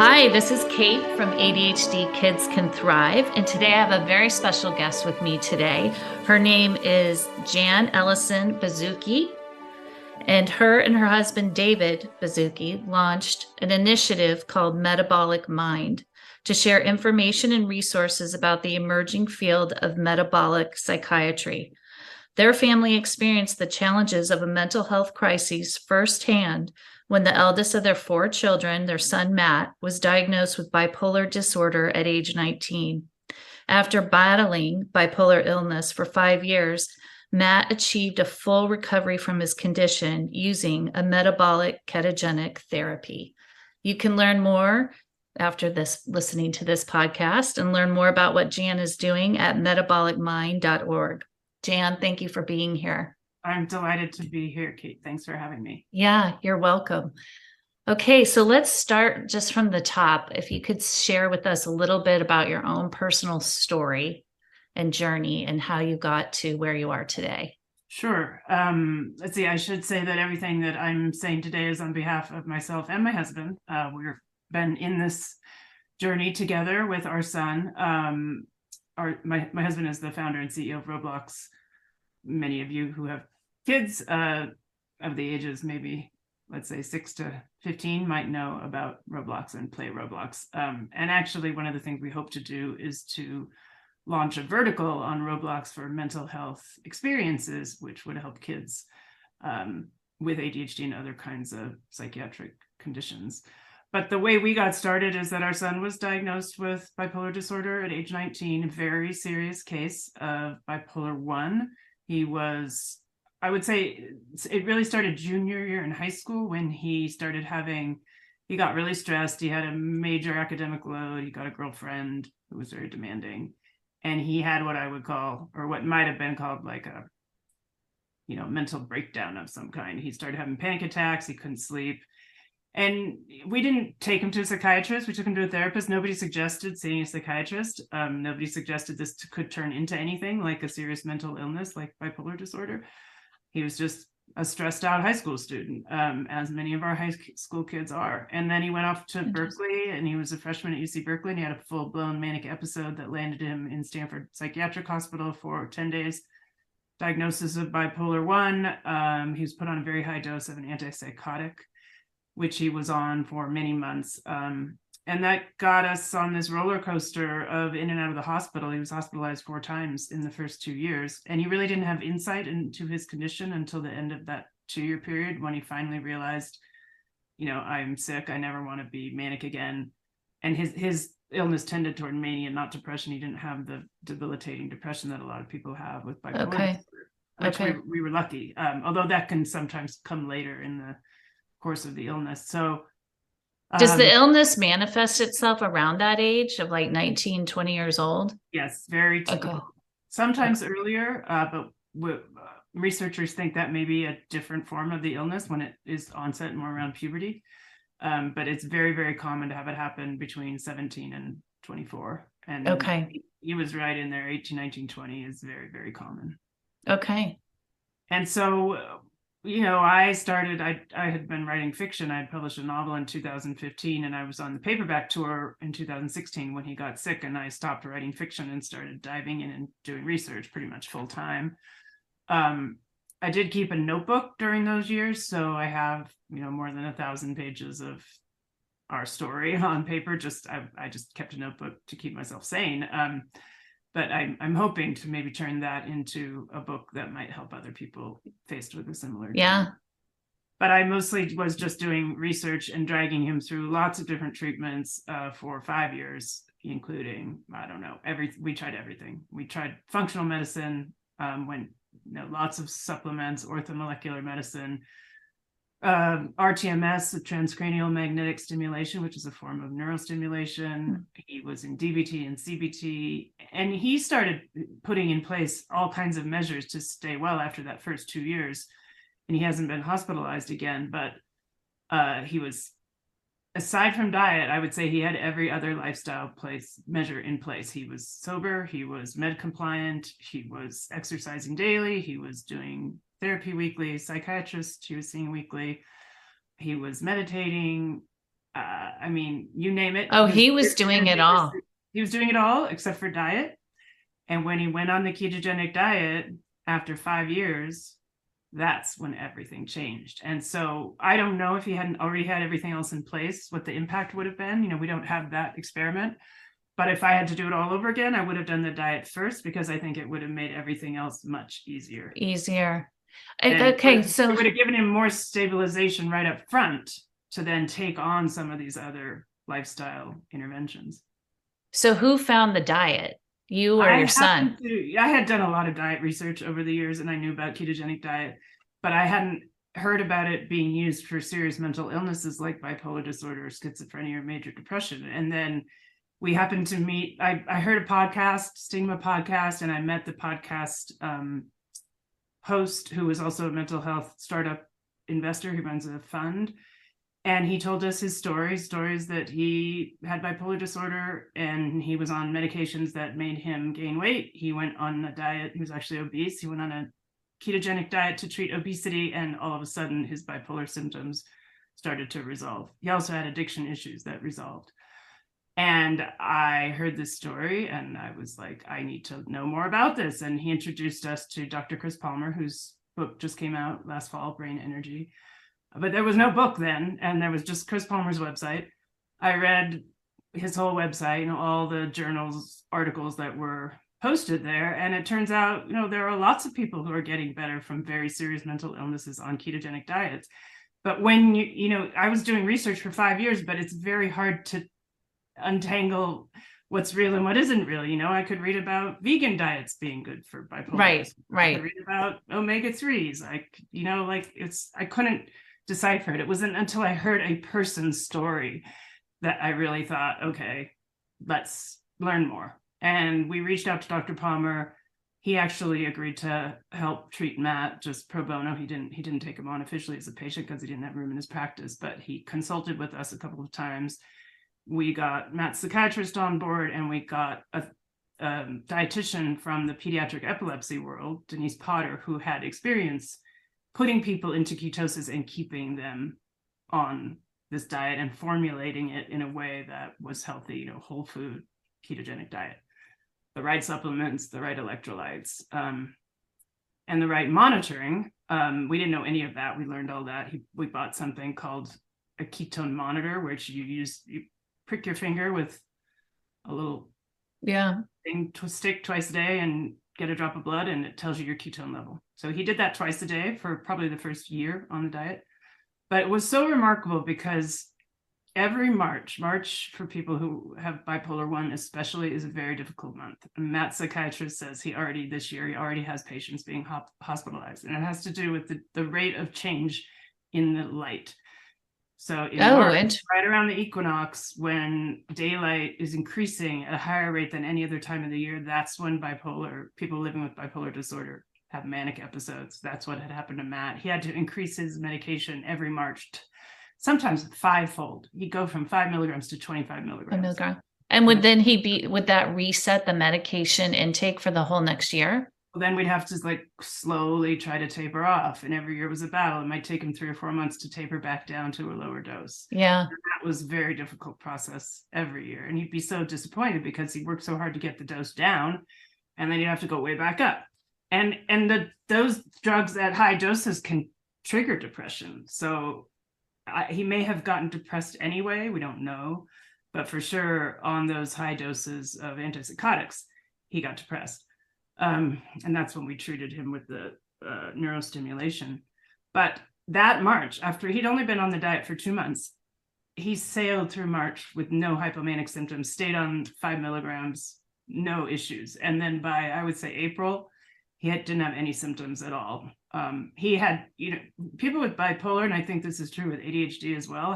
Hi, this is Kate from ADHD Kids Can Thrive, and today I have a very special guest with me today. Her name is Jan Ellison Baszucki, and her husband David Baszucki launched an initiative called Metabolic Mind to share information and resources about the emerging field of metabolic psychiatry. Their family experienced the challenges of a mental health crisis firsthand when the eldest of their four children, their son Matt, was diagnosed with bipolar disorder at age 19. After battling bipolar illness for 5 years, Matt achieved a full recovery from his condition using a metabolic ketogenic therapy. You can learn more after this, listening to this podcast, and learn more about what Jan is doing at metabolicmind.org. Jan, thank you for being here. I'm delighted to be here, Kate. Thanks for having me. Yeah, you're welcome. Okay, so let's start just from the top. If you could share with us a little bit about your own personal story and journey and how you got to where you are today. Sure. Let's see, I should say that everything that I'm saying today is on behalf of myself and my husband. We've been in this journey together with our son. My husband is the founder and CEO of Roblox. Many of you who have kids of the ages, maybe let's say 6 to 15, might know about Roblox and play Roblox. And actually, one of the things we hope to do is to launch a vertical on Roblox for mental health experiences, which would help kids with ADHD and other kinds of psychiatric conditions. But the way we got started is that our son was diagnosed with bipolar disorder at age 19, a very serious case of bipolar 1. He was, I would say it really started junior year in high school when he got really stressed. He had a major academic load. He got a girlfriend who was very demanding. And he had what I would call, or what might have been called, like a, mental breakdown of some kind. He started having panic attacks. He couldn't sleep. And we didn't take him to a psychiatrist. We took him to a therapist. Nobody suggested seeing a psychiatrist. Nobody suggested this could turn into anything like a serious mental illness like bipolar disorder. He was just a stressed out high school student, as many of our high school kids are. And then he went off to Berkeley, and he was a freshman at UC Berkeley, and he had a full-blown manic episode that landed him in Stanford Psychiatric Hospital for 10 days. Diagnosis of bipolar 1. He was put on a very high dose of an antipsychotic, which he was on for many months. And that got us on this roller coaster of in and out of the hospital. He was hospitalized 4 times in the first 2 years. And he really didn't have insight into his condition until the end of that 2-year period, when he finally realized, I'm sick. I never want to be manic again. And his illness tended toward mania, not depression. He didn't have the debilitating depression that a lot of people have with bipolar disorder, which we were lucky. Although that can sometimes come later in the course of the illness. So does the illness manifest itself around that age of like 19, 20 years old? Yes, very typical. Okay. Sometimes earlier, but researchers think that may be a different form of the illness when it is onset more around puberty. But it's very, very common to have it happen between 17 and 24. And he was right in there. 18, 19, 20 is very, very common. Okay. And so I had been writing fiction. I had published a novel in 2015, and I was on the paperback tour in 2016 when he got sick, and I stopped writing fiction and started diving in and doing research pretty much full time. I did keep a notebook during those years, so I have, more than 1,000 pages of our story on paper. I just kept a notebook to keep myself sane. But I'm hoping to maybe turn that into a book that might help other people faced with a similar journey. But I mostly was just doing research and dragging him through lots of different treatments for 5 years, including, we tried everything. We tried functional medicine, lots of supplements, orthomolecular medicine, RTMS, transcranial magnetic stimulation, which is a form of neurostimulation. He was in DBT and CBT, and he started putting in place all kinds of measures to stay well after that first 2 years. And he hasn't been hospitalized again, but he was, aside from diet, I would say he had every other lifestyle measure in place. He was sober, he was med compliant, he was exercising daily, he was doing therapy weekly, psychiatrist he was seeing weekly, he was meditating, I mean, you name it. Oh, he was doing it all. He was doing it all except for diet. And when he went on the ketogenic diet after 5 years, that's when everything changed. And so I don't know if he hadn't already had everything else in place, what the impact would have been. You know, we don't have that experiment. But if I had to do it all over again, I would have done the diet first, because I think it would have made everything else much easier. Okay, so it would have given him more stabilization right up front to then take on some of these other lifestyle interventions. So who found the diet? You or your son? I had done a lot of diet research over the years, and I knew about ketogenic diet, but I hadn't heard about it being used for serious mental illnesses like bipolar disorder, or schizophrenia, or major depression. And then we happened to meet. I heard a podcast, Stigma podcast, and I met the podcast host, who was also a mental health startup investor who runs a fund. And he told us his stories that he had bipolar disorder and he was on medications that made him gain weight. He went on a diet. He was actually obese. He went on a ketogenic diet to treat obesity. And all of a sudden his bipolar symptoms started to resolve. He also had addiction issues that resolved. And I heard this story and I was like, I need to know more about this. And he introduced us to Dr. Chris Palmer, whose book just came out last fall, Brain Energy. But there was no book then, and there was just Chris Palmer's website. I read his whole website, you know, all the journals, articles that were posted there. And it turns out, you know, there are lots of people who are getting better from very serious mental illnesses on ketogenic diets. But when you know, I was doing research for 5 years, but it's very hard to untangle what's real and what isn't real. You know, I could read about vegan diets being good for bipolar. Right. I could read about omega-3s. I couldn't decipher it. It wasn't until I heard a person's story that I really thought, okay, let's learn more. And we reached out to Dr. Palmer. He actually agreed to help treat Matt just pro bono. He didn't take him on officially as a patient because he didn't have room in his practice, but he consulted with us a couple of times. We got Matt's psychiatrist on board, and we got a dietitian from the pediatric epilepsy world, Denise Potter, who had experience putting people into ketosis and keeping them on this diet and formulating it in a way that was healthy, you know, whole food ketogenic diet, the right supplements, the right electrolytes, and the right monitoring. We didn't know any of that. We learned all that. We bought something called a ketone monitor, which you prick your finger with a little thing to stick twice a day and get a drop of blood, and it tells you your ketone level. So he did that twice a day for probably the first year on the diet. But it was so remarkable because every March for people who have bipolar 1 especially is a very difficult month. And Matt's psychiatrist says this year he already has patients being hospitalized, and it has to do with the rate of change in the light. So in March, right around the equinox, when daylight is increasing at a higher rate than any other time of the year, that's when people living with bipolar disorder have manic episodes. That's what had happened to Matt. He had to increase his medication every March, sometimes 5-fold. He'd go from 5 milligrams to 25 milligrams. And would that reset the medication intake for the whole next year? Well, then we'd have to slowly try to taper off. And every year was a battle. It might take him 3 or 4 months to taper back down to a lower dose. Yeah. And that was a very difficult process every year. And he'd be so disappointed because he worked so hard to get the dose down, and then you'd have to go way back up. And those drugs at high doses can trigger depression. So he may have gotten depressed anyway. We don't know. But for sure, on those high doses of antipsychotics, he got depressed. And that's when we treated him with the neurostimulation. But that March, after he'd only been on the diet for 2 months, he sailed through March with no hypomanic symptoms, stayed on 5 milligrams, no issues. And then by, I would say, April, didn't have any symptoms at all. He had, people with bipolar, and I think this is true with ADHD as well,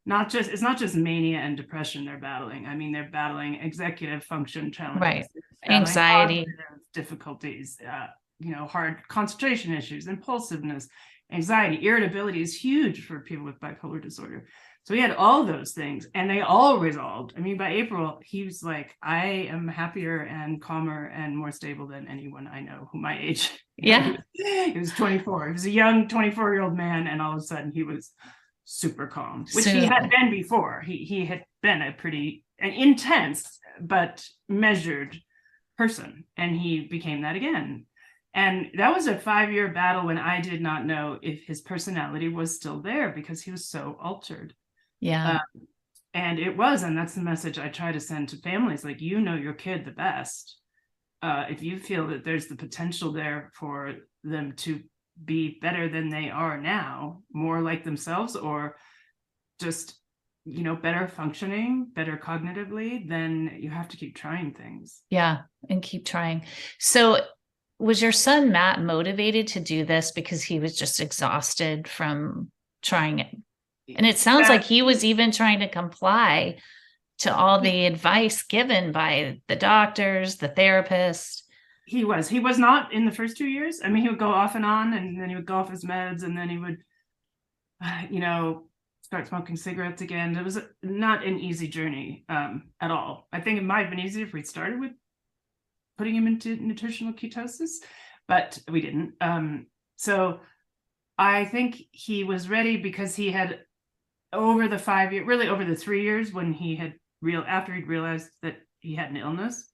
it's not just mania and depression they're battling. I mean, they're battling executive function challenges, right? Anxiety, difficulties, hard concentration issues, impulsiveness, anxiety, irritability is huge for people with bipolar disorder. So he had all those things, and they all resolved. I mean, by April, he was like, I am happier and calmer and more stable than anyone I know who my age. Yeah. He was 24. He was a young 24-year-old man, and all of a sudden he was super calm, which So he had been before. He had been an intense but measured person, and he became that again. And that was a 5-year battle when I did not know if his personality was still there because he was so altered. yeah. And it was, and that's the message I try to send to families. Like, you know your kid the best. If you feel that there's the potential there for them to be better than they are now, more like themselves, or just, better functioning, better cognitively, then you have to keep trying things. Yeah. And keep trying. So was your son Matt motivated to do this because he was just exhausted from trying it? And it sounds like he was even trying to comply to all the advice given by the doctors, the therapist. He was not in the first 2 years. I mean, he would go off and on, and then he would go off his meds, and then he would, start smoking cigarettes again. It was not an easy journey at all. I think it might have been easier if we started with putting him into nutritional ketosis, but we didn't. So I think he was ready because he had, over the 5 year, really over the 3 years, when he had after he'd realized that he had an illness,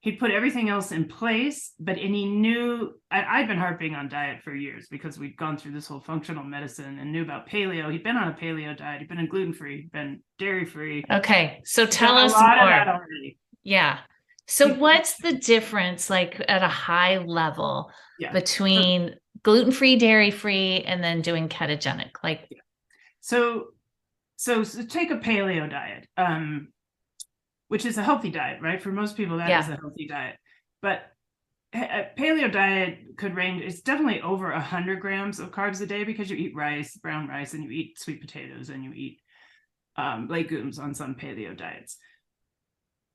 he'd put everything else in place. And he knew, I'd been harping on diet for years because we'd gone through this whole functional medicine and knew about paleo. He'd been on a paleo diet. He'd been on gluten-free, he'd been dairy-free. Okay. So tell us more. Of that already. Yeah. So what's the difference, like at a high level, between gluten-free, dairy-free, and then doing ketogenic? So take a paleo diet, which is a healthy diet, right? For most people, that is a healthy diet. But a paleo diet could range, it's definitely over 100 grams of carbs a day because you eat rice, brown rice, and you eat sweet potatoes, and you eat legumes on some paleo diets.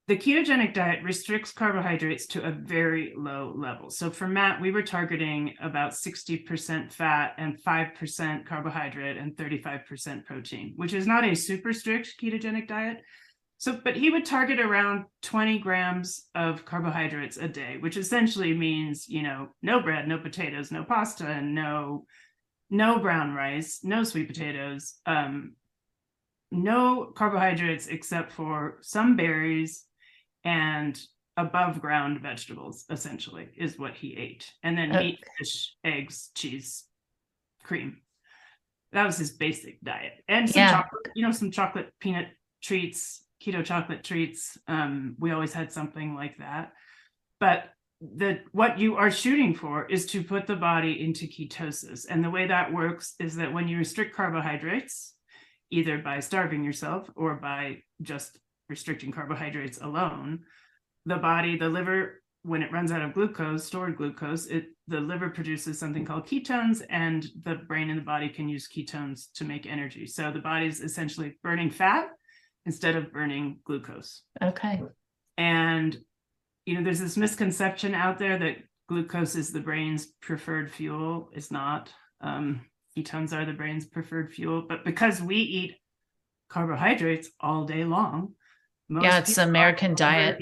The ketogenic diet restricts carbohydrates to a very low level. So for Matt, we were targeting about 60% fat and 5% carbohydrate and 35% protein, which is not a super strict ketogenic diet. But he would target around 20 grams of carbohydrates a day, which essentially means, no bread, no potatoes, no pasta, and no brown rice, no sweet potatoes, no carbohydrates except for some berries and above ground vegetables, essentially, is what he ate. And then meat, fish, eggs, cheese, cream. That was his basic diet. And some chocolate, some chocolate peanut treats, keto chocolate treats. We always had something like that. But what you are shooting for is to put the body into ketosis. And the way that works is that when you restrict carbohydrates, either by starving yourself or by just restricting carbohydrates alone, the liver, when it runs out of glucose, stored glucose, the liver produces something called ketones, and the brain and the body can use ketones to make energy. So the body's essentially burning fat instead of burning glucose. Okay. And, there's this misconception out there that glucose is the brain's preferred fuel. It's not. Ketones are the brain's preferred fuel, but because we eat carbohydrates all day long, it's American diet.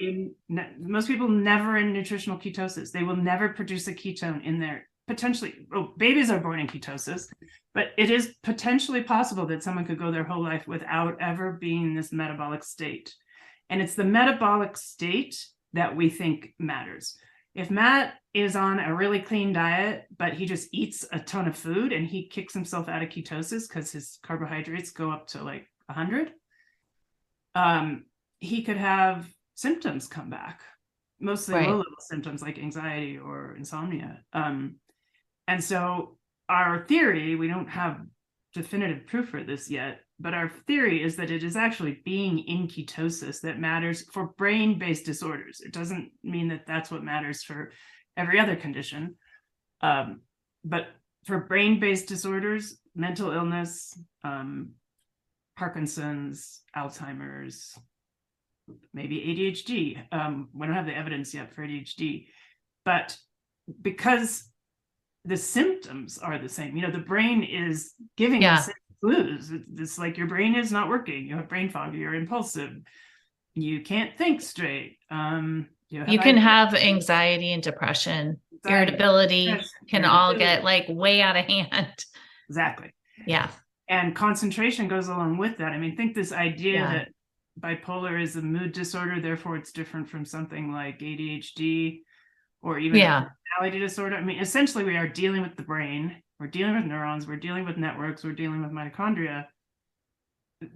Most people never in nutritional ketosis. They will never produce a ketone in their babies are born in ketosis, but it is potentially possible that someone could go their whole life without ever being in this metabolic state. And it's the metabolic state that we think matters. If Matt is on a really clean diet, but he just eats a ton of food and he kicks himself out of ketosis because his carbohydrates go up to like 100, he could have symptoms come back, mostly low-level symptoms like anxiety or insomnia. And so our theory, we don't have definitive proof for this yet, but our theory is that it is actually being in ketosis that matters for brain-based disorders. It doesn't mean that that's what matters for every other condition. But for brain-based disorders, mental illness, Parkinson's, Alzheimer's, maybe ADHD. We don't have the evidence yet for ADHD, but because the symptoms are the same, the brain is giving the same clues. It's like your brain is not working. You have brain fog. You're impulsive. You can't think straight. You can have anxiety and depression, irritability can all get like way out of hand. Exactly. Yeah. And concentration goes along with that. I mean, think this idea Yeah. that bipolar is a mood disorder, therefore it's different from something like ADHD or even a Yeah. personality disorder. I mean, essentially, we are dealing with the brain, we're dealing with neurons, we're dealing with networks, we're dealing with mitochondria.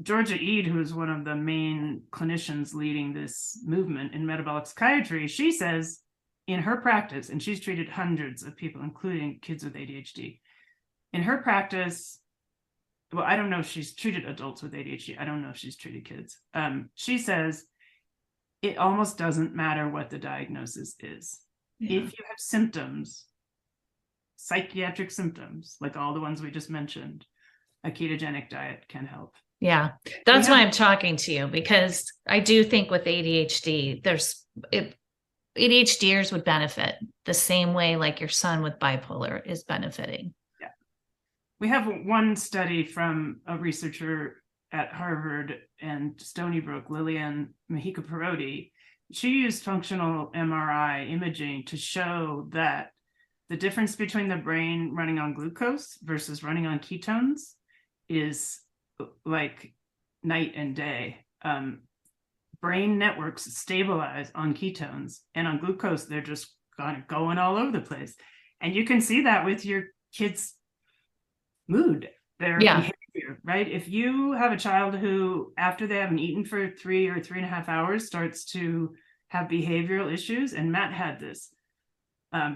Georgia Ede, who's one of the main clinicians leading this movement in metabolic psychiatry, she says in her practice, and she's treated hundreds of people, including kids with ADHD. In her practice, well, I don't know if she's treated adults with ADHD. I don't know if she's treated kids. She says it almost doesn't matter what the diagnosis is. Yeah. If you have symptoms, psychiatric symptoms, like all the ones we just mentioned, a ketogenic diet can help. Yeah. That's why I'm talking to you, because I do think with ADHD, ADHDers would benefit the same way like your son with bipolar is benefiting. Yeah. We have one study from a researcher at Harvard and Stony Brook, Lilian Mexico-Perotti. She used functional MRI imaging to show that the difference between the brain running on glucose versus running on ketones is like night and day. Brain networks stabilize on ketones, and on glucose, they're just kind of going all over the place. And you can see that with your kids' mood, their behavior, right? If you have a child who, after they haven't eaten for 3 or 3.5 hours, starts to have behavioral issues, and Matt had this.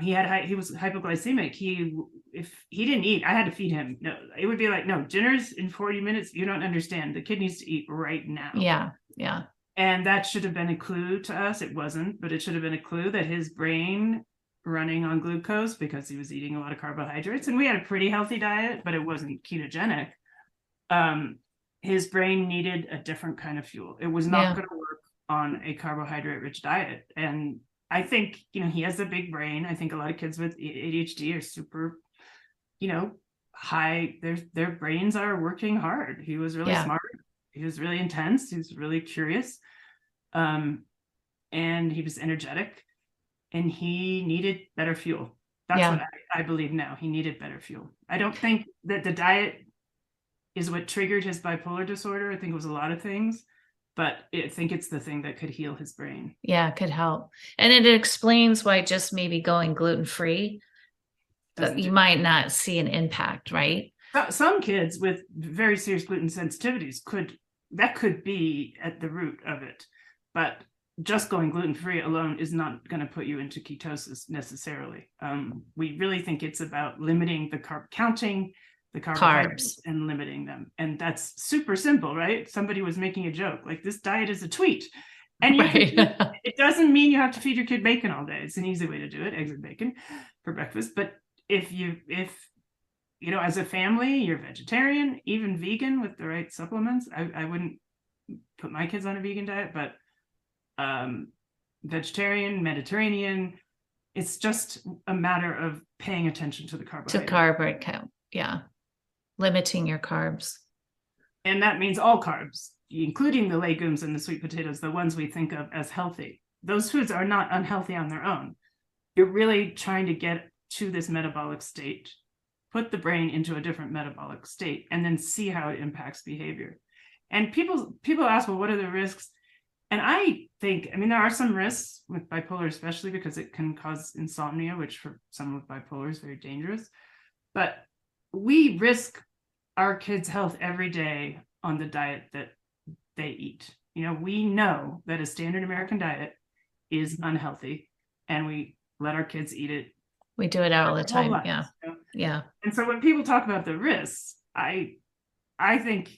He was hypoglycemic. If he didn't eat, I had to feed him. No, it would be like, no, dinner's in 40 minutes. You don't understand. The kid needs to eat right now. Yeah. Yeah. And that should have been a clue to us. It wasn't, but it should have been a clue that his brain running on glucose because he was eating a lot of carbohydrates, and we had a pretty healthy diet, but it wasn't ketogenic. His brain needed a different kind of fuel. It was not going to work on a carbohydrate rich diet. And I think, he has a big brain. I think a lot of kids with ADHD are super, high. Their brains are working hard. He was really smart. He was really intense. He was really curious. And he was energetic, and he needed better fuel. That's what I believe now. He needed better fuel. I don't think that the diet is what triggered his bipolar disorder. I think it was a lot of things, but I think it's the thing that could heal his brain. Yeah, it could help. And it explains why just maybe going gluten-free, you might not see an impact, right? Some kids with very serious gluten sensitivities could be at the root of it, but just going gluten-free alone is not going to put you into ketosis necessarily. We really think it's about limiting counting the carbohydrates and limiting them. And that's super simple, right? Somebody was making a joke, like, this diet is a tweet. And it doesn't mean you have to feed your kid bacon all day. It's an easy way to do it, eggs and bacon for breakfast. But if as a family, you're vegetarian, even vegan with the right supplements, I wouldn't put my kids on a vegan diet, but vegetarian, Mediterranean, it's just a matter of paying attention to the carbohydrate. To carbohydrate count. Yeah. Limiting your carbs. And that means all carbs, including the legumes and the sweet potatoes, the ones we think of as healthy. Those foods are not unhealthy on their own. You're really trying to get to this metabolic state, put the brain into a different metabolic state, and then see how it impacts behavior. And people ask, well, what are the risks? And I think, there are some risks with bipolar, especially because it can cause insomnia, which for someone with bipolar is very dangerous. But we risk our kids' health every day on the diet that they eat. We know that a standard American diet is unhealthy, and we let our kids eat it. We do it all the time. Yeah. And so when people talk about the risks, I think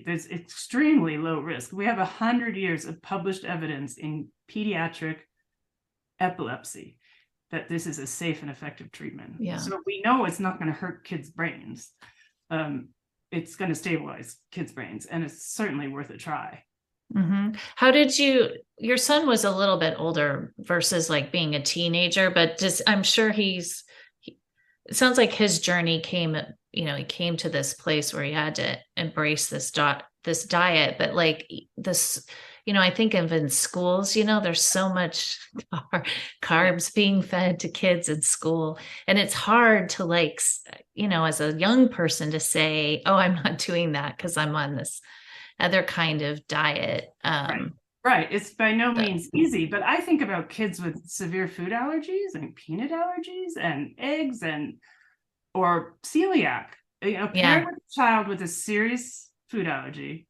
there's extremely low risk. We have 100 years of published evidence in pediatric epilepsy that this is a safe and effective treatment. Yeah. So we know it's not going to hurt kids' brains. It's going to stabilize kids' brains, and it's certainly worth a try. Mm-hmm. How did your son was a little bit older versus like being a teenager, but I'm sure it sounds like his journey came, he came to this place where he had to embrace this diet, but like this, I think of in schools, there's so much carbs being fed to kids in school. And it's hard to as a young person to say, oh, I'm not doing that because I'm on this other kind of diet. Right. It's by no means easy, but I think about kids with severe food allergies and peanut allergies and eggs or celiac. Parent with a child with a serious food allergy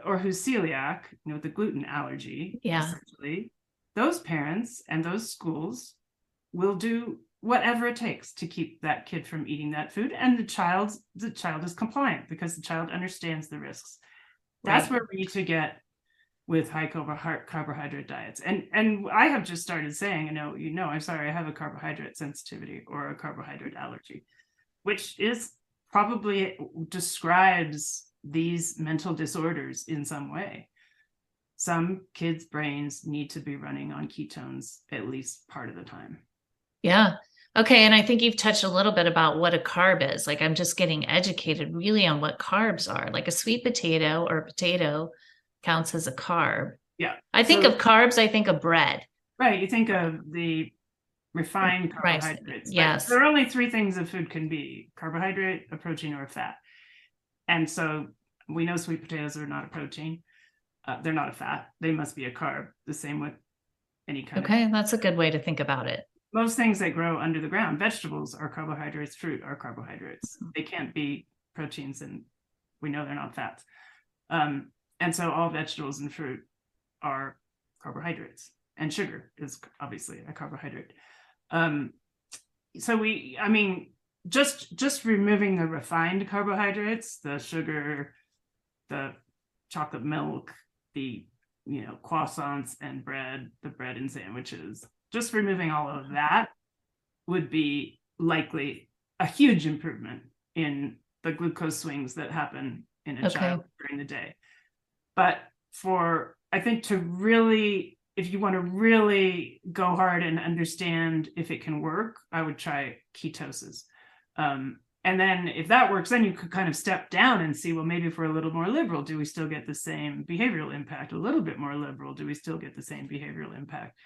or who's celiac, with a gluten allergy, essentially, those parents and those schools will do whatever it takes to keep that kid from eating that food. And the child is compliant because the child understands the risks. That's where we need to get with high carbohydrate diets. And I have just started saying, I'm sorry, I have a carbohydrate sensitivity or a carbohydrate allergy, which is probably describes these mental disorders in some way. Some kids' brains need to be running on ketones at least part of the time. Yeah. Okay. And I think you've touched a little bit about what a carb is. Like, I'm just getting educated really on what carbs are. Like a sweet potato or a potato counts as a carb. Yeah. I think of carbs, I think of bread. Right. You think of the refined carbohydrates. Yes. There are only three things a food can be: carbohydrate, a protein, or a fat. And so we know sweet potatoes are not a protein. They're not a fat. They must be a carb. The same with any kind of. Okay, that's a good way to think about it. Most things that grow under the ground, vegetables are carbohydrates, fruit are carbohydrates. They can't be proteins, and we know they're not fats. And so all vegetables and fruit are carbohydrates, and sugar is obviously a carbohydrate. Just removing the refined carbohydrates, the sugar, the chocolate milk, the croissants and bread, the bread and sandwiches, just removing all of that would be likely a huge improvement in the glucose swings that happen in a child during the day. But I think if you want to really go hard and understand if it can work, I would try ketosis. And then if that works, then you could kind of step down and see, well, maybe if we're a little more liberal, do we still get the same behavioral impact? A little bit more liberal, do we still get the same behavioral impact?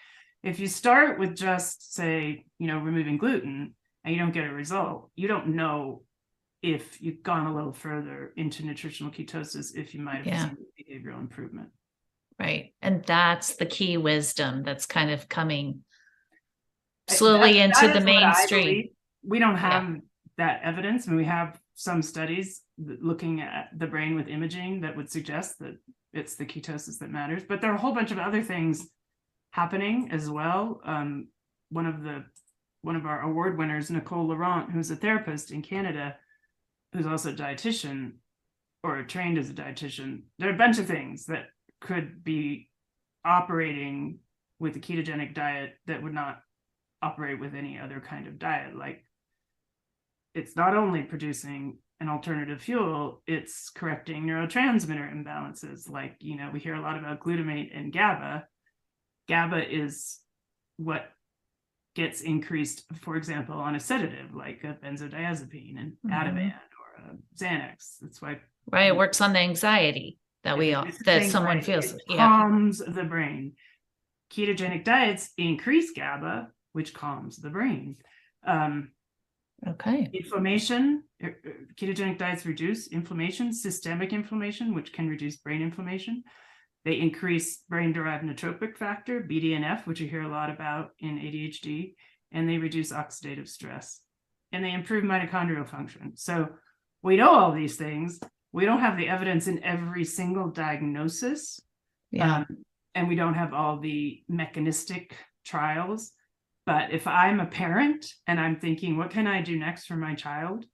If you start with just, say, removing gluten and you don't get a result, you don't know if you've gone a little further into nutritional ketosis, if you might have seen behavioral improvement. Right. And that's the key wisdom that's kind of coming slowly into the mainstream. We don't have that evidence. We have some studies looking at the brain with imaging that would suggest that it's the ketosis that matters, but there are a whole bunch of other things happening as well. One of our award winners, Nicole Laurent, who's a therapist in Canada, who's also a dietitian or trained as a dietitian. There are a bunch of things that could be operating with a ketogenic diet that would not operate with any other kind of diet. Like, it's not only producing an alternative fuel, it's correcting neurotransmitter imbalances. Like, we hear a lot about glutamate and GABA. GABA is what gets increased, for example, on a sedative like a benzodiazepine and Ativan or a Xanax. That's why. Right, it works on the anxiety that someone feels. It calms the brain. Ketogenic diets increase GABA, which calms the brain. Inflammation. Ketogenic diets reduce inflammation, systemic inflammation, which can reduce brain inflammation. They increase brain-derived neurotrophic factor, BDNF, which you hear a lot about in ADHD, and they reduce oxidative stress, and they improve mitochondrial function. So we know all these things. We don't have the evidence in every single diagnosis, and we don't have all the mechanistic trials. But if I'm a parent and I'm thinking, what can I do next for my child?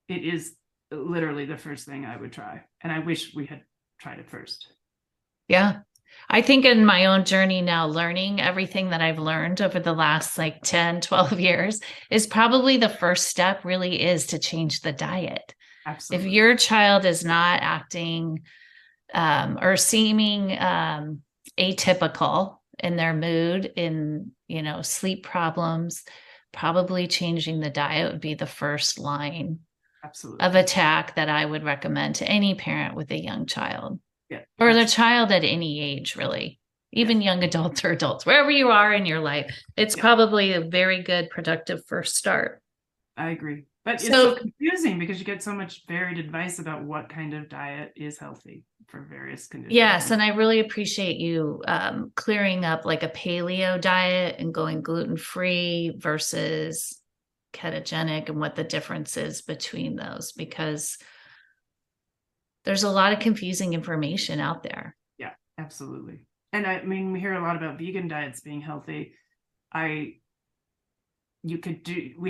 It is literally the first thing I would try. And I wish we had tried it first. Yeah. I think in my own journey now, learning everything that I've learned over the last 10, 12 years is probably the first step really is to change the diet. Absolutely. If your child is not acting or seeming atypical in their mood, in, sleep problems, probably changing the diet would be the first line of attack that I would recommend to any parent with a young child. Yeah. Or the child at any age, really, even young adults or adults, wherever you are in your life, it's probably a very good, productive first start. I agree. But it's so confusing because you get so much varied advice about what kind of diet is healthy for various conditions. Yes, and I really appreciate you clearing up like a paleo diet and going gluten-free versus ketogenic and what the difference is between those, because there's a lot of confusing information out there. Yeah, absolutely. And I mean, we hear a lot about vegan diets being healthy. We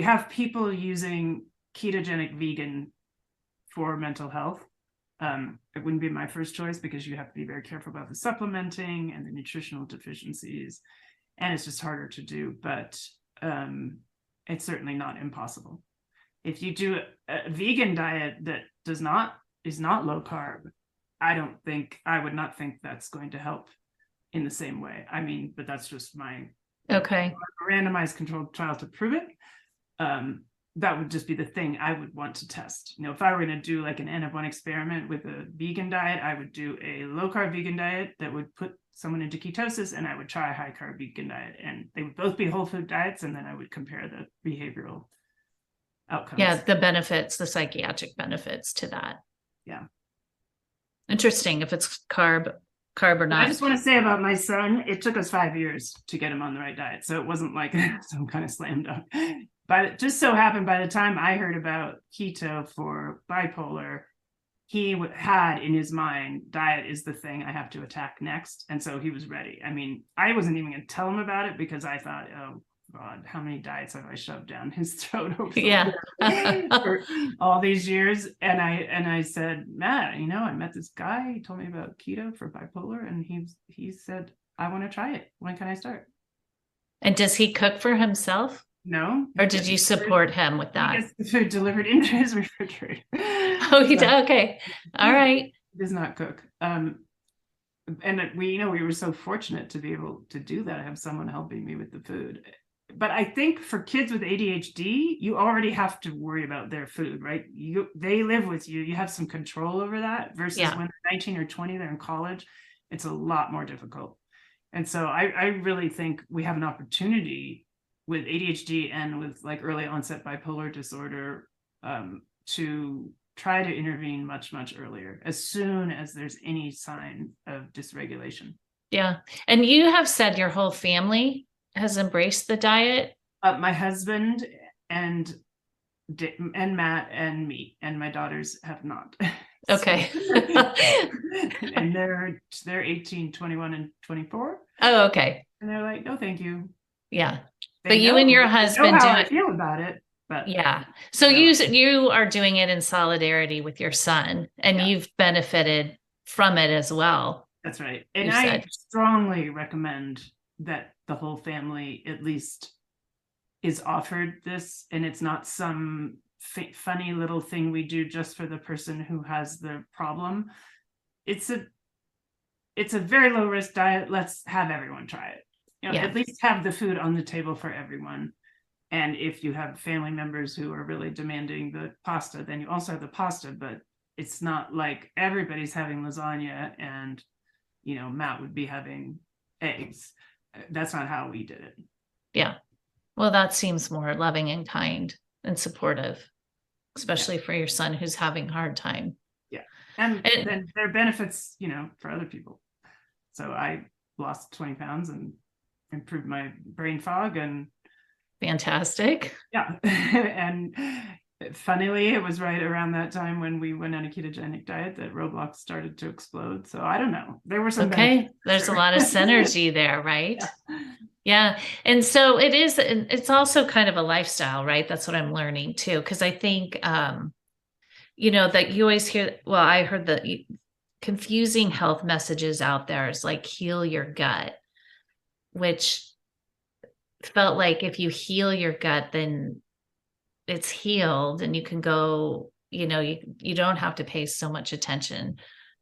have people using ketogenic vegan for mental health. It wouldn't be my first choice because you have to be very careful about the supplementing and the nutritional deficiencies, and it's just harder to do, but it's certainly not impossible. If you do a vegan diet that is not low carb, I would not think that's going to help in the same way. I mean, but that's just my randomized controlled trial to prove it. That would just be the thing I would want to test. If I were going to do like an N of 1 experiment with a vegan diet, I would do a low carb vegan diet that would put someone into ketosis, and I would try a high carb vegan diet, and they would both be whole food diets, and then I would compare the behavioral outcomes. Yeah, the benefits, the psychiatric benefits to that. Yeah. Interesting if it's carb or not. I just want to say about my son, it took us 5 years to get him on the right diet. So it wasn't like some kind of slam dunk. But it just so happened by the time I heard about keto for bipolar, he had in his mind, diet is the thing I have to attack next. And so he was ready. I mean, I wasn't even going to tell him about it because I thought, oh God, how many diets have I shoved down his throat over for all these years? And I said, Matt, I met this guy. He told me about keto for bipolar, and he said, I want to try it. When can I start? And does he cook for himself? No. Or did you support him with that? He gets the food delivered into his refrigerator. Oh, he does? Okay. All right. He does not cook. And we were so fortunate to be able to do that, have someone helping me with the food. But I think for kids with ADHD, you already have to worry about their food, right? They live with you. You have some control over that versus when they're 19 or 20, they're in college. It's a lot more difficult. And so I really think we have an opportunity with ADHD and with like early onset bipolar disorder to try to intervene much, much earlier, as soon as there's any sign of dysregulation. Yeah. And you have said your whole family has embraced the diet? My husband and Matt and me, and my daughters have not. Okay. And they're 18, 21, and 24. Oh, okay. And they're like, no, thank you. Yeah. But you and your husband do it. I feel about it. But yeah. So you are doing it in solidarity with your son, and you've benefited from it as well. That's right. And I strongly recommend that the whole family at least is offered this, and it's not some funny little thing we do just for the person who has the problem. It's a very low risk diet. Let's have everyone try it. At least have the food on the table for everyone. And if you have family members who are really demanding the pasta, then you also have the pasta, but it's not like everybody's having lasagna and Matt would be having eggs. That's not how we did it. Yeah. Well, that seems more loving and kind and supportive, especially for your son who's having a hard time. Yeah. And then there are benefits, for other people. So I lost 20 pounds and improved my brain fog and fantastic. Yeah. And funnily, it was right around that time when we went on a ketogenic diet that Roblox started to explode. So I don't know. There were some there's a lot of synergy there, right? Yeah. And so it's also kind of a lifestyle, right? That's what I'm learning too. Because I think that you always hear, well, I heard the confusing health messages out there is like heal your gut, which felt like if you heal your gut, then it's healed and you can go, you don't have to pay so much attention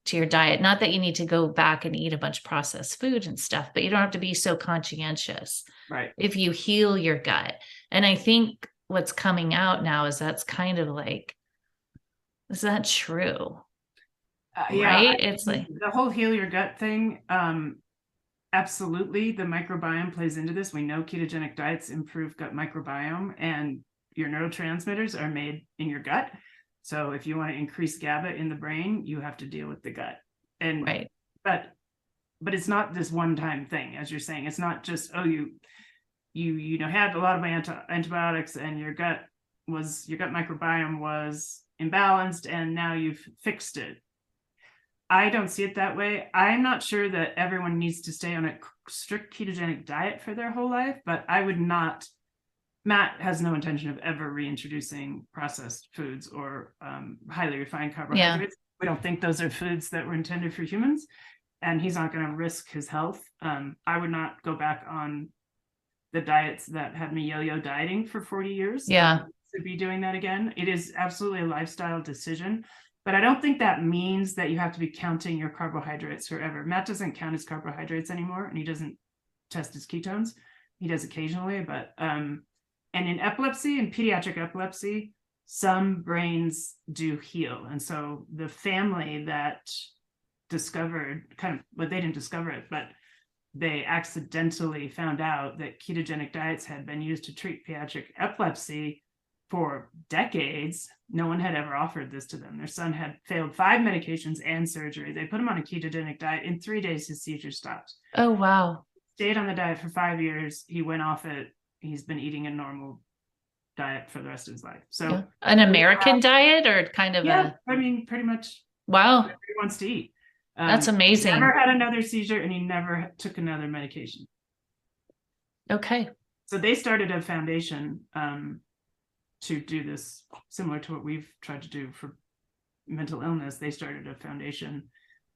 to your diet. Not that you need to go back and eat a bunch of processed food and stuff, but you don't have to be so conscientious. Right. If you heal your gut. And I think what's coming out now is that's kind of like, is that true? Yeah, right? It's like, the whole heal your gut thing. Absolutely, the microbiome plays into this. We know ketogenic diets improve gut microbiome, and your neurotransmitters are made in your gut. So if you want to increase GABA in the brain, you have to deal with the gut. And right. but it's not this one-time thing, as you're saying. It's not just, oh, you know, had a lot of antibiotics and your gut microbiome was imbalanced and now you've fixed it. I don't see it that way. I'm not sure that everyone needs to stay on a strict ketogenic diet for their whole life, but I would not. Matt has no intention of ever reintroducing processed foods or highly refined carbohydrates. We don't think those are foods that were intended for humans, and he's not going to risk his health. I would not go back on the diets that had me yo-yo dieting for 40 years. To be doing that again. It is absolutely a lifestyle decision. But I don't think that means that you have to be counting your carbohydrates forever. Matt doesn't count his carbohydrates anymore, and he doesn't test his ketones. He does occasionally, but and in epilepsy, in pediatric epilepsy, some brains do heal. And so the family that discovered they didn't discover it, but they accidentally found out that ketogenic diets had been used to treat pediatric epilepsy for decades. No one had ever offered this to them. Their son had failed 5 medications and surgery. They put him on a ketogenic diet. In 3 days, his seizure stopped. Oh, wow. Stayed on the diet for 5 years. He went off it. He's been eating a normal diet for the rest of his life. So an American diet or kind of I mean, pretty much. Wow. Whatever he wants to eat. That's amazing. He never had another seizure and he never took another medication. Okay. So they started a foundation to do this, similar to what we've tried to do for mental illness. They started a foundation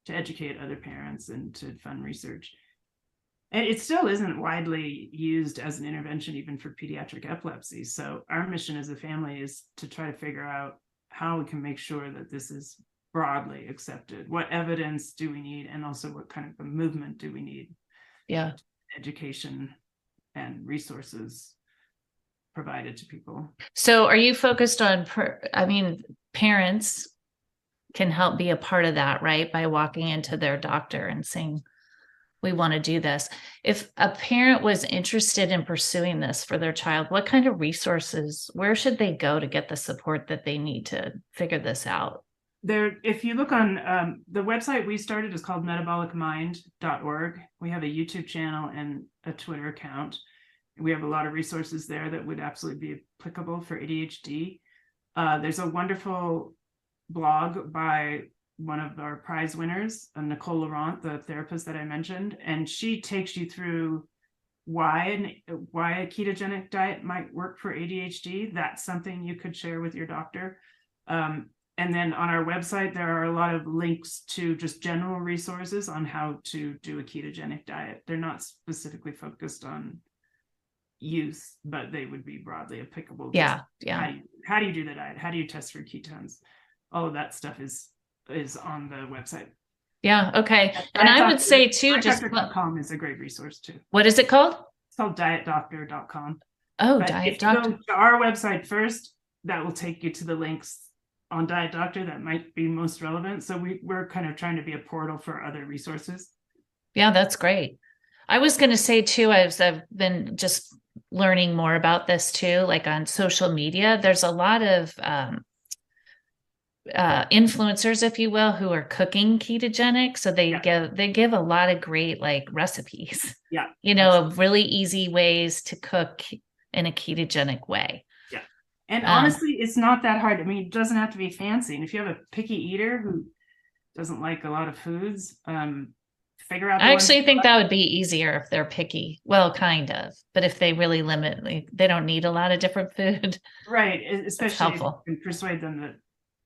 to educate other parents and to fund research. And it still isn't widely used as an intervention, even for pediatric epilepsy. So our mission as a family is to try to figure out how we can make sure that this is broadly accepted. What evidence do we need? And also what kind of a movement do we need? Yeah. Education and resources provided to people. So are you focused on, parents can help be a part of that, right? By walking into their doctor and saying, we want to do this. If a parent was interested in pursuing this for their child, what kind of resources, where should they go to get the support that they need to figure this out? If you look on the website we started is called metabolicmind.org. We have a YouTube channel and a Twitter account. We have a lot of resources there that would absolutely be applicable for ADHD. There's a wonderful blog by one of our prize winners, Nicole Laurent, the therapist that I mentioned, and she takes you through why a ketogenic diet might work for ADHD. That's something you could share with your doctor. And then on our website, there are a lot of links to just general resources on how to do a ketogenic diet. They're not specifically focused on use, but they would be broadly applicable. Yeah. How do you do the diet? How do you test for ketones? All of that stuff is on the website. Yeah. Okay. And I would say too, just dietdoctor.com is a great resource too. What is it called? It's called dietdoctor.com. Oh, but Diet if Doctor. you go to our website first, that will take you to the links on Diet Doctor that might be most relevant. So we're kind of trying to be a portal for other resources. Yeah, that's great. I was going to say too, I've been just learning more about this too, like on social media. There's a lot of influencers, if you will, who are cooking ketogenic. So they give a lot of great like recipes. Yeah. Of really easy ways to cook in a ketogenic way. Yeah. And honestly, it's not that hard. I mean, it doesn't have to be fancy. And if you have a picky eater who doesn't like a lot of foods, figure out. I actually think that would be easier if they're picky. Well, kind of, but if they really limit, they don't need a lot of different food. Right. Especially if you can persuade them that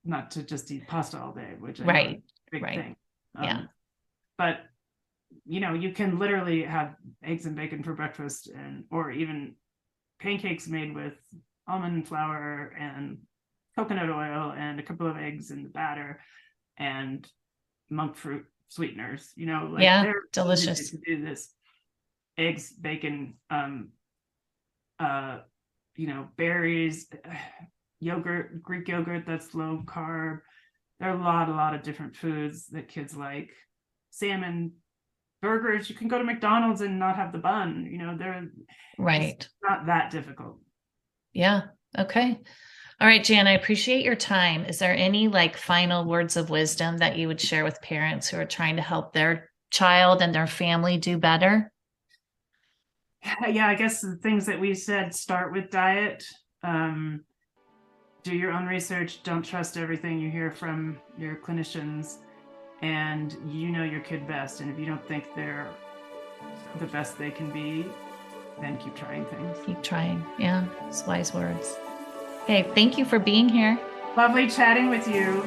not to just eat pasta all day, which I know is a big thing. Yeah. But you can literally have eggs and bacon for breakfast, or even pancakes made with almond flour and coconut oil and a couple of eggs in the batter and monk fruit sweeteners. They're delicious to do this. Eggs, bacon, berries, yogurt, Greek yogurt that's low carb. there are a lot of different foods that kids like. Salmon, burgers, you can go to McDonald's and not have the bun, they're Right. not that difficult. Yeah. Okay. All right, Jan, I appreciate your time. Is there any like final words of wisdom that you would share with parents who are trying to help their child and their family do better? Yeah, I guess the things that we said, start with diet. Do your own research. Don't trust everything you hear from your clinicians, and you know your kid best. And if you don't think they're the best they can be, then keep trying things. Keep trying. Yeah, it's wise words. Hey, thank you for being here. Lovely chatting with you.